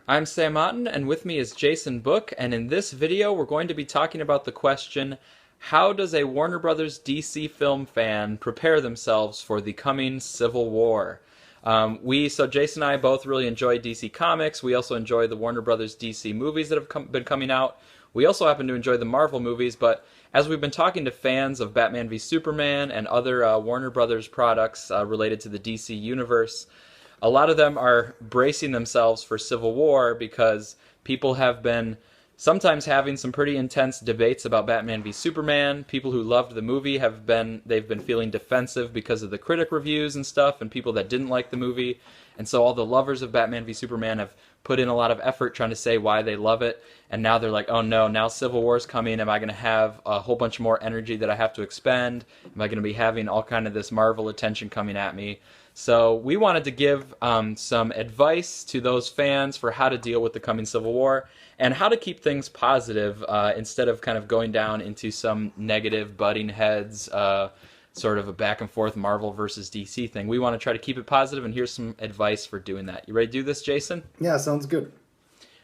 I'm Sam Otten, and with me is Jason Book, and in this video we're going to be talking about the question, how does a Warner Brothers DC film fan prepare themselves for the coming Civil War? So Jason and I both really enjoy DC Comics. We also enjoy the Warner Brothers DC movies that have been coming out. We also happen to enjoy the Marvel movies, but as we've been talking to fans of Batman v Superman and other Warner Brothers products related to the DC universe, a lot of them are bracing themselves for civil war because people have been sometimes having some pretty intense debates about Batman v Superman. People who loved the movie they've been feeling defensive because of the critic reviews and stuff, and people that didn't like the movie. And so all the lovers of Batman v Superman have put in a lot of effort trying to say why they love it, and now they're like, oh no, now Civil War's coming. Am I going to have a whole bunch more energy that I have to expend? Am I going to be having all kind of this Marvel attention coming at me? So we wanted to give some advice to those fans for how to deal with the coming Civil War and how to keep things positive instead of kind of going down into some negative butting heads, sort of a back and forth Marvel versus DC thing. We want to try to keep it positive, and here's some advice for doing that. You ready to do this, Jason? Yeah, sounds good.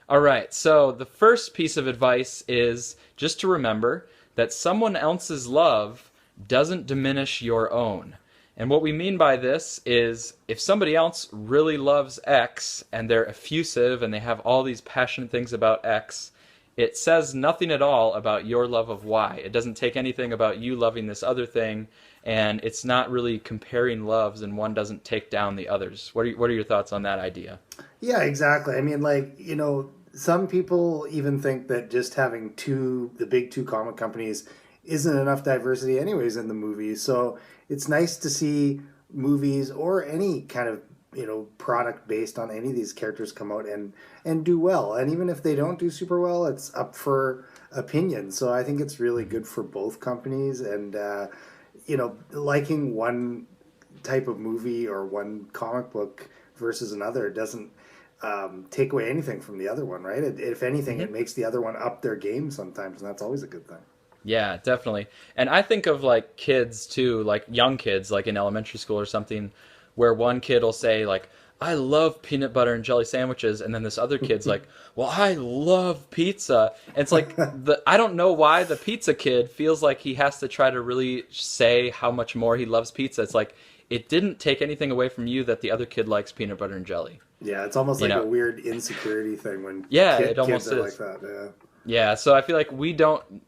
All right, so the first piece of advice is just to remember that someone else's love doesn't diminish your own. And what we mean by this is if somebody else really loves X and they're effusive and they have all these passionate things about X, it says nothing at all about your love of Y. It doesn't take anything about you loving this other thing, and it's not really comparing loves, and one doesn't take down the others. What are your thoughts on that idea? Yeah, exactly. I mean, some people even think that just having the big two comic companies isn't enough diversity anyways in the movies. So it's nice to see movies or any kind of, product based on any of these characters come out and do well. And even if they don't do super well, it's up for opinion. So I think it's really good for both companies. And, liking one type of movie or one comic book versus another doesn't take away anything from the other one, right? If anything, it makes the other one up their game sometimes, and that's always a good thing. Yeah, definitely. And I think of like kids too, like young kids, like in elementary school or something, where one kid will say like, I love peanut butter and jelly sandwiches, and then this other kid's like, well, I love pizza. And it's like I don't know why the pizza kid feels like he has to try to really say how much more he loves pizza. It's like it didn't take anything away from you that the other kid likes peanut butter and jelly. Yeah, it's almost like a weird insecurity thing when it almost kids are is like that. Yeah. Yeah, so I feel like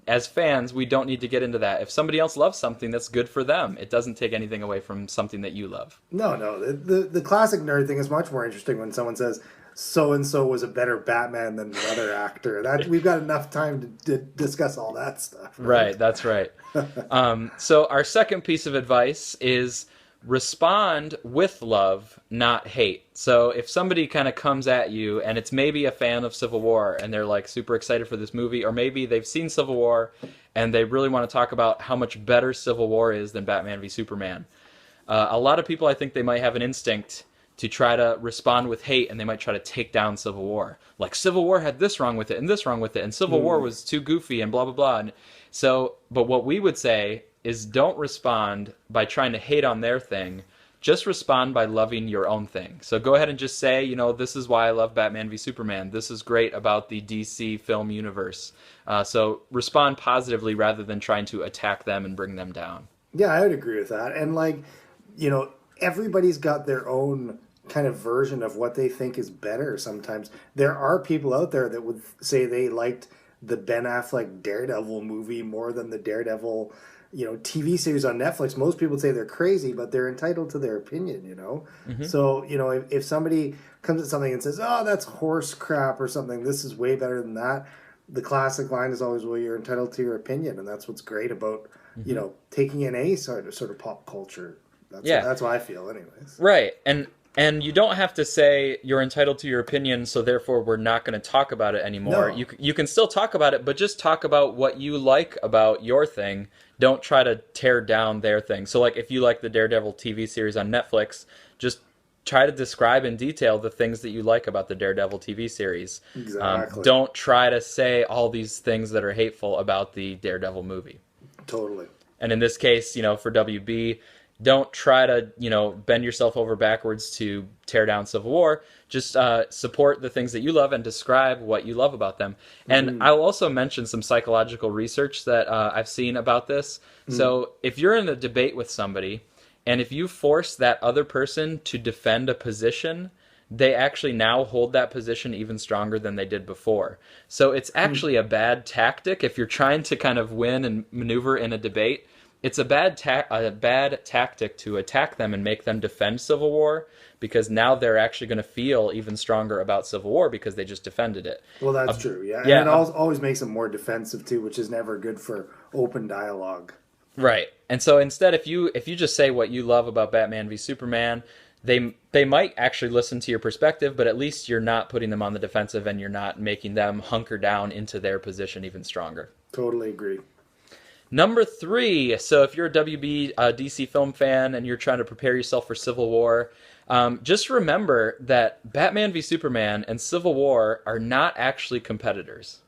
as fans, we don't need to get into that. If somebody else loves something, that's good for them. It doesn't take anything away from something that you love. No. The classic nerd thing is much more interesting when someone says, so and so was a better Batman than the other actor. That we've got enough time to discuss all that stuff. Right, that's right. So our second piece of advice is respond with love, not hate. So if somebody kind of comes at you and it's maybe a fan of Civil War and they're like super excited for this movie, or maybe they've seen Civil War and they really want to talk about how much better Civil War is than Batman v Superman. A lot of people, I think they might have an instinct to try to respond with hate, and they might try to take down Civil War. Like, Civil War had this wrong with it and this wrong with it, and Civil War was too goofy and blah, blah, blah. And but what we would say is don't respond by trying to hate on their thing. Just respond by loving your own thing. So go ahead and just say, this is why I love Batman v Superman. This is great about the DC film universe. So respond positively rather than trying to attack them and bring them down. Yeah, I would agree with that. And everybody's got their own kind of version of what they think is better sometimes. There are people out there that would say they liked the Ben Affleck Daredevil movie more than the Daredevil TV series on Netflix. Most people say they're crazy, but they're entitled to their opinion, So, if somebody comes at something and says, oh, that's horse crap or something, this is way better than that, the classic line is always, well, you're entitled to your opinion. And that's what's great about, taking in a sort of pop culture. That's what I feel anyways. Right. And you don't have to say you're entitled to your opinion, so therefore we're not going to talk about it anymore. No. You can still talk about it, but just talk about what you like about your thing. Don't try to tear down their thing. So like if you like the Daredevil TV series on Netflix, just try to describe in detail the things that you like about the Daredevil TV series. Exactly. Don't try to say all these things that are hateful about the Daredevil movie. Totally. And in this case, for WB, Don't try to, bend yourself over backwards to tear down Civil War. Just support the things that you love and describe what you love about them. And Hmm. I'll also mention some psychological research that I've seen about this. So if you're in a debate with somebody, and if you force that other person to defend a position, they actually now hold that position even stronger than they did before. So it's actually a bad tactic if you're trying to kind of win and maneuver in a debate. It's a bad tactic to attack them and make them defend Civil War, because now they're actually going to feel even stronger about Civil War because they just defended it. Well, that's Uh, true. Yeah, and yeah, it always makes them more defensive too, which is never good for open dialogue. right. And so instead, if you just say what you love about Batman v Superman, they might actually listen to your perspective, but at least you're not putting them on the defensive and you're not making them hunker down into their position even stronger. Totally agree. Number three. So if you're a WB DC film fan and you're trying to prepare yourself for Civil War, just remember that Batman v Superman and Civil War are not actually competitors.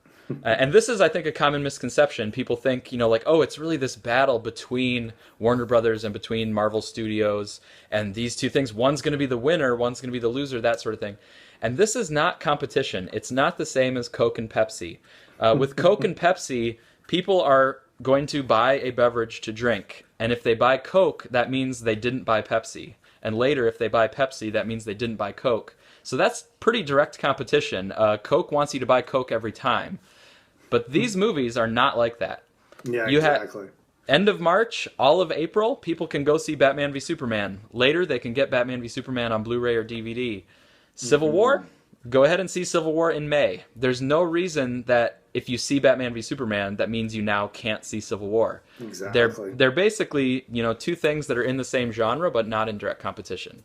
And this is, I think, a common misconception. People think, like, oh, it's really this battle between Warner Brothers and between Marvel Studios, and these two things, one's going to be the winner, one's going to be the loser, that sort of thing. And this is not competition. It's not the same as Coke and Pepsi. With Coke and Pepsi, people are going to buy a beverage to drink. And if they buy Coke, that means they didn't buy Pepsi. And later, if they buy Pepsi, that means they didn't buy Coke. So that's pretty direct competition. Coke wants you to buy Coke every time. But these movies are not like that. Yeah, You have exactly. end of March, all of April, people can go see Batman v Superman. Later, they can get Batman v Superman on Blu-ray or DVD. Civil War, go ahead and see Civil War in May. There's no reason that if you see Batman v Superman, that means you now can't see Civil War. Exactly. They're basically, two things that are in the same genre but not in direct competition.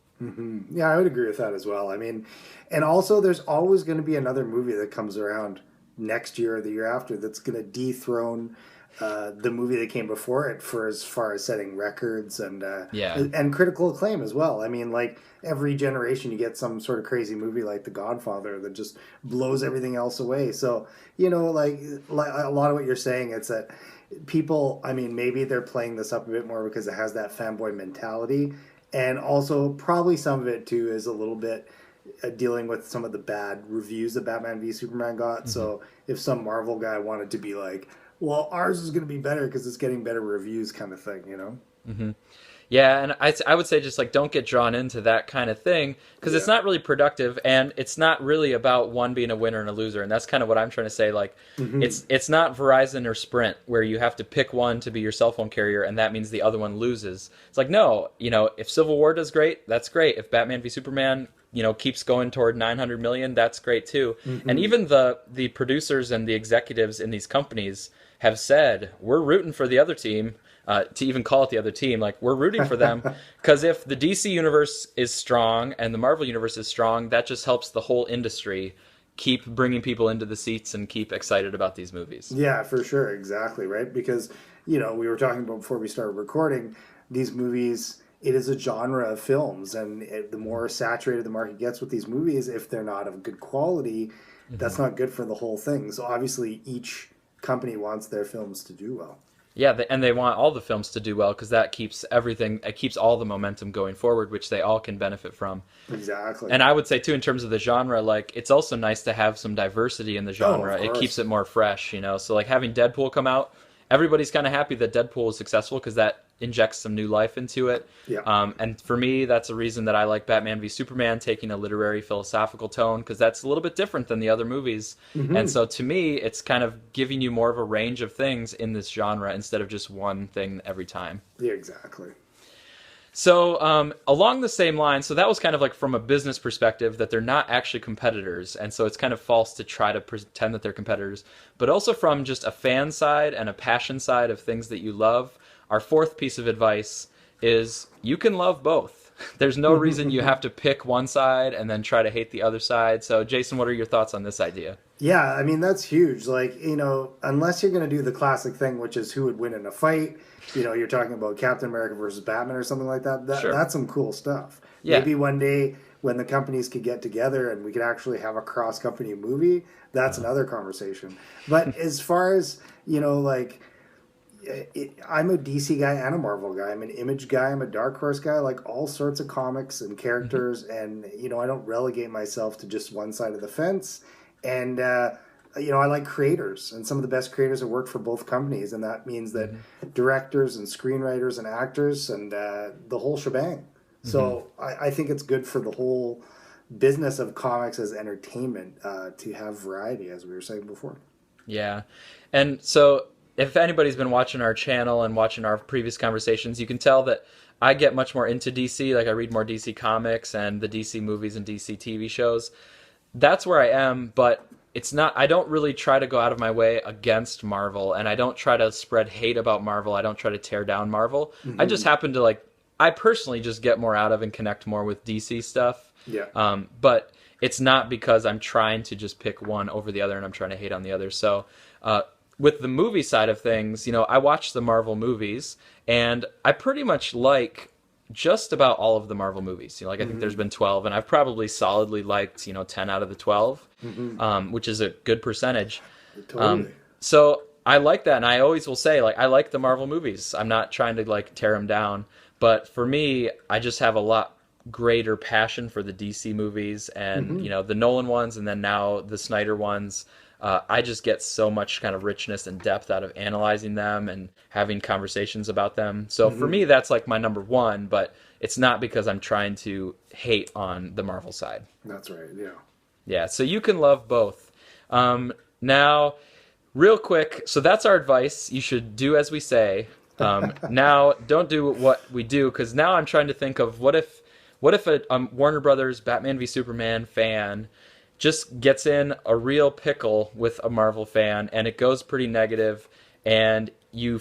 Yeah, I would agree with that as well. I mean, and also there's always going to be another movie that comes around next year or the year after that's going to dethrone the movie that came before it for as far as setting records Yeah. and critical acclaim as well. I mean, like every generation you get some sort of crazy movie like The Godfather that just blows everything else away. So like a lot of what you're saying, it's that people. I mean, maybe they're playing this up a bit more because it has that fanboy mentality, and also probably some of it too is a little bit dealing with some of the bad reviews that Batman v Superman got. So if some Marvel guy wanted to be like, well, ours is going to be better because it's getting better reviews kind of thing, you know? Yeah, and I would say just like don't get drawn into that kind of thing because it's Yeah. not really productive and it's not really about one being a winner and a loser. And that's kind of what I'm trying to say. Like it's not Verizon or Sprint where you have to pick one to be your cell phone carrier and that means the other one loses. It's like no, if Civil War does great, that's great. If Batman v Superman keeps going toward 900 million, that's great too. And even the producers and the executives in these companies have said we're rooting for the other team. To even call it the other team, like we're rooting for them because if the DC universe is strong and the Marvel universe is strong, that just helps the whole industry keep bringing people into the seats and keep excited about these movies. Yeah, for sure. Exactly. Right. Because, we were talking about before we started recording these movies, it is a genre of films. And the more saturated the market gets with these movies, if they're not of good quality, that's not good for the whole thing. So obviously each company wants their films to do well. Yeah, and they want all the films to do well because that keeps everything, it keeps all the momentum going forward, which they all can benefit from. Exactly. And I would say too, in terms of the genre, like it's also nice to have some diversity in the genre. Of It keeps course. it more fresh. So like having Deadpool come out, everybody's kind of happy that Deadpool is successful because that injects some new life into it. Yeah. And for me, that's a reason that I like Batman v Superman taking a literary philosophical tone because that's a little bit different than the other movies. And so to me, it's kind of giving you more of a range of things in this genre instead of just one thing every time. Yeah, exactly. So along the same line, so that was kind of like from a business perspective that they're not actually competitors, and so it's kind of false to try to pretend that they're competitors. But also from just a fan side and a passion side of things that you love, our fourth piece of advice is you can love both. There's no reason you have to pick one side and then try to hate the other side. So Jason, what are your thoughts on this idea? Yeah, I mean that's huge. Like, unless you're going to do the classic thing, which is who would win in a fight, you're talking about Captain America versus Batman or something like that. Sure. That's some cool stuff. Yeah. Maybe one day when the companies could get together and we could actually have a cross-company movie, that's another conversation. But as far as, like I'm a DC guy and a Marvel guy. I'm an Image guy. I'm a Dark Horse guy. I like all sorts of comics and Hmm. characters, and I don't relegate myself to just one side of the fence. And I like creators, and some of the best creators have worked for both companies, and that means that Hmm. directors and screenwriters and actors and the whole shebang. Hmm. So I think it's good for the whole business of comics as entertainment to have variety, as we were saying before. Yeah. And so if anybody's been watching our channel and watching our previous conversations, you can tell that I get much more into DC. Like I read more DC comics and the DC movies and DC TV shows. That's where I am, but it's not, I don't really try to go out of my way against Marvel, and I don't try to spread hate about Marvel. I don't try to tear down Marvel. I just Hmm. happen to like, I personally just get more out of and connect more with DC stuff. Yeah. But it's not because I'm trying to just pick one over the other and I'm trying to hate on the other. So, uh, with the movie side of things, I watch the Marvel movies, and I pretty much like just about all of the Marvel movies. Like I think there's Hmm. been 12, and I've probably solidly liked 10 out of the 12, Hmm. which is a good percentage. Um, Totally. so I like that, and I always will say like I like the Marvel movies. I'm not trying to like tear them down, but for me, I just have a lot greater passion for the DC movies and Hmm. the Nolan ones, and then now the Snyder ones. I just get so much kind of richness and depth out of analyzing them and having conversations about them. So for Hmm. me, that's like my number one, but it's not because I'm trying to hate on the Marvel side. That's right. Yeah. Yeah, so you can love both. Um, Now, real quick, so that's our advice. You should do as we say. Now, don't do what we do, because now I'm trying to think of what if a Warner Brothers Batman v Superman fan just gets in a real pickle with a Marvel fan, and it goes pretty negative, and you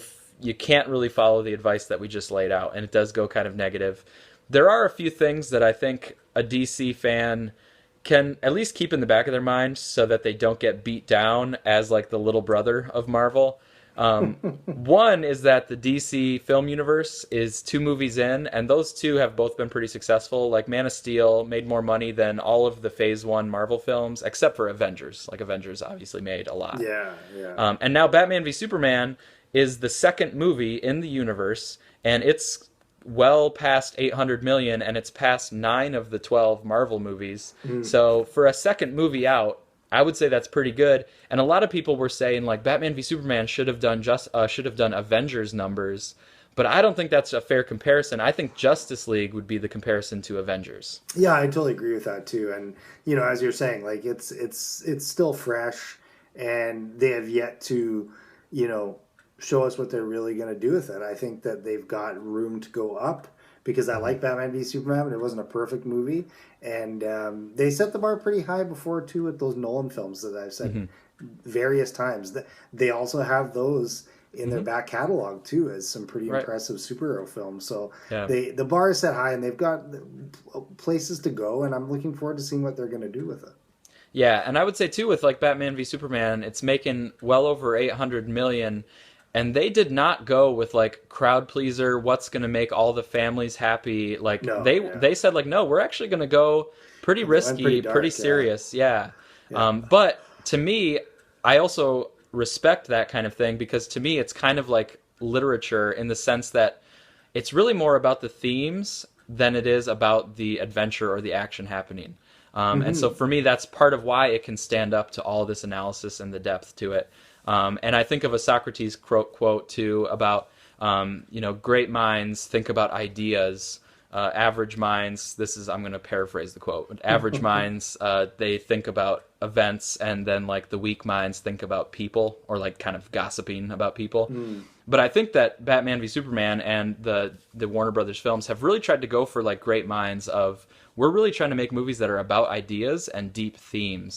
can't really follow the advice that we just laid out, and it does go kind of negative. There are a few things that I think a DC fan can at least keep in the back of their mind so that they don't get beat down as like the little brother of Marvel. Um, One is that the DC film universe is two movies in, and those two have both been pretty successful. Like Man of Steel made more money than all of the Phase One Marvel films, except for Avengers. Like Avengers obviously made a lot. Yeah. Yeah. And now Batman v Superman is the second movie in the universe, and it's well past 800 million, and it's past 9 of the 12 Marvel movies. Mm. So for a second movie out, I would say that's pretty good. And a lot of people were saying like Batman v Superman should have done Avengers numbers, but I don't think that's a fair comparison. I think Justice League would be the comparison to Avengers. Yeah, I totally agree with that too. And as you're saying, like it's still fresh, and they have yet to, you know, show us what they're really going to do with it. I think that they've got room to go up because I Hmm. like Batman v Superman, but it wasn't a perfect movie, and they set the bar pretty high before too with those Nolan films that I've said Hmm. various times. That they also have those in their Hmm. back catalog too as some pretty Right. impressive superhero films. So Yeah. the bar is set high, and they've got places to go, and I'm looking forward to seeing what they're going to do with it. Yeah, and I would say too with like Batman v Superman, it's making well over 800 million, and they did not go with like crowd pleaser, what's going to make all the families happy. Like No, yeah, they said like no, we're actually going to go pretty I'm pretty risky, pretty dark. Yeah, serious. Yeah. yeah. But to me, I also respect that kind of thing because to me it's kind of like literature in the sense that it's really more about the themes than it is about the adventure or the action happening. And so Hmm. for me, that's part of why it can stand up to all this analysis and the depth to it. And I think of a Socrates quote too about, great minds think about ideas. Average minds, I'm going to paraphrase the quote. Average minds, they think about events, and then like the weak minds think about people or like kind of gossiping about people. Mm. But I think that Batman v Superman and the Warner Brothers films have really tried to go for like great minds of we're really trying to make movies that are about ideas and deep themes.